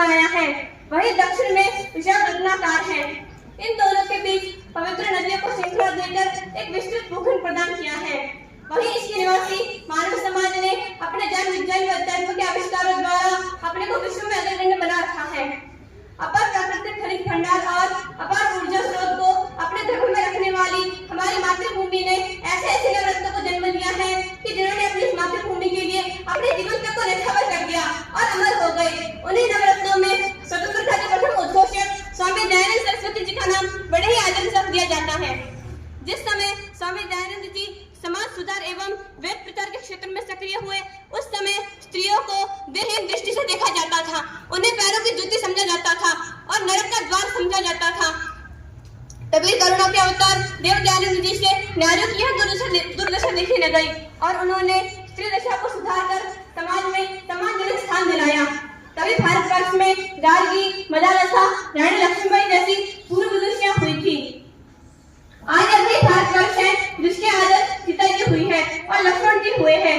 बनाया है, वही दक्षिण में विशाल रत्नाकर है। इन दोनों के बीच पवित्र नदियों को श्रृंखला देकर एक विस्तृत भूखंड प्रदान किया है। वहीं इसके निवासी मानव समाज ने अपने ज्ञान विज्ञान व अध्यात्म के आविष्कारों द्वारा अपने को विश्व में अग्रगण्य बना रखा है। अपार प्राकृतिक खनिज भंडार और अपार ऊर्जा स्रोत को अपने धर्म में रखने वाली हमारी मातृभूमि ने ऐसे ऐसे नवरत्नों को जन्म दिया है कि जिन्होंने अपनी इस मातृभूमि के लिए अपने जीवन तक को न्यौछावर कर दिया और अमर हो गए। उन्हीं नवरत्नों में स्वतंत्रता के प्रथम उद्घोषक स्वामी दयानंद सरस्वती जी का नाम बड़े ही आदर से दिया जाता है। जिस समय स्वामी दयानंद जी समाज सुधार एवं वेद प्रचार के क्षेत्र में सक्रिय हुए, उस समय स्त्रियों को देहहीन दृष्टि से देखा जाता था, उन्हें पैरों की जूती समझा जाता था और नरक का द्वार समझा जाता था। तभी करुणा के अवतार देव दयानंद जी से नारियों की यह दुर्दशा देखी न गई और उन्होंने स्त्री दशा को सुधार कर समाज में सम्मानजनक स्थान दिलाया। तभी भारतवर्ष में गार्गी, मदालसा, रानी लक्ष्मीबाई जैसी पूर्व विदुषियां हुई थी। आज अभी भारतवर्ष है जिसके आदर सीता जी हुई है और लक्ष्मण जी हुए हैं।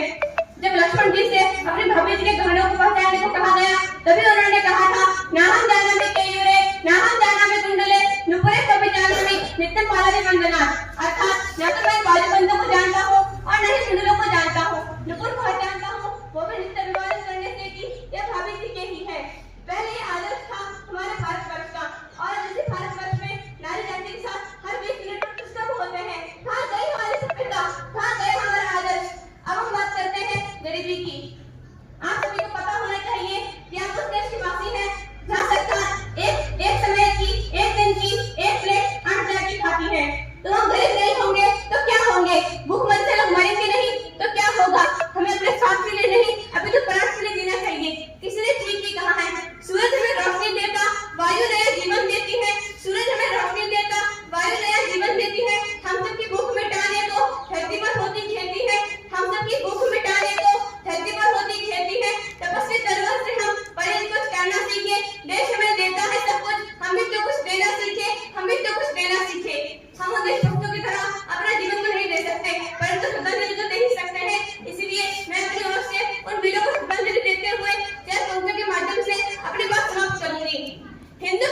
जब लक्ष्मण जी से अपने भव्य जी के गहनों को पहचानने को कहा गया, तभी उन्होंने कहा था, नाहं जानामि केयूरे, नाहं जानामि कुंडले, नुपुरे कवि जानामि, नित्यं पालने वंदना। अर्थात न तो मैं बाजूबंदों को जानता हूँ और न ही कुंडलों को जानता हूँ, नुपुर को जानता हूँ, वो भी नित्य विवाह करने से कि यह भाभी जी के ही है। पहले यह आदर्श था हमारे भारतवर्ष का, और जैसे भारतवर्ष में नारी जाति के साथ हर 20 मिनट पर पुस्तक होते हैं, कहाँ गई हमारी सभ्यता, कहाँ गए हमारा आदर्श। अब हम बात करते हैं गरीबी की। आप सभी को पता होना चाहिए कि आप उस देश के वासी हैं जहाँ सरकार एक समय की, एक दिन की, एक प्लेट 8 हजार की खाती है। तो हम गरीब नहीं होंगे तो क्या होंगे? भूखमरी से लोग मरेंगे नहीं तो क्या होगा? हमें अपने स्वास्थ्य के लिए नहीं, अभी तो प्राण के लिए जीना चाहिए। किसी ने ठीक ही कहा है, सूरज हमें रोशनी देता, वायु नया जीवन देती है। सूरज हमें रोशनी देता, वायु नया जीवन देती है। हम सबकी भूख मिटाने को धरती पर होती खेती है, हम सबकी भूख मिटाने को धरती पर होती खेती है। तपस्वी तरवर से हम पढ़े कुछ करना सीखे, देश हमें देता है सब कुछ, हम भी तो कुछ देना सीखे, हम भी तो कुछ देना सीखे। हम उन देशभक्तों की तरह अपना जीवन को नहीं दे सकते, परंतु श्रद्धांजलि तो दे ही सकते हैं। इसलिए मैं अपनी ओर से उन वीरों को श्रद्धांजलि देते हुए चार पंक्तियों के माध्यम से अपनी बात समाप्त करूंगी। हिंदू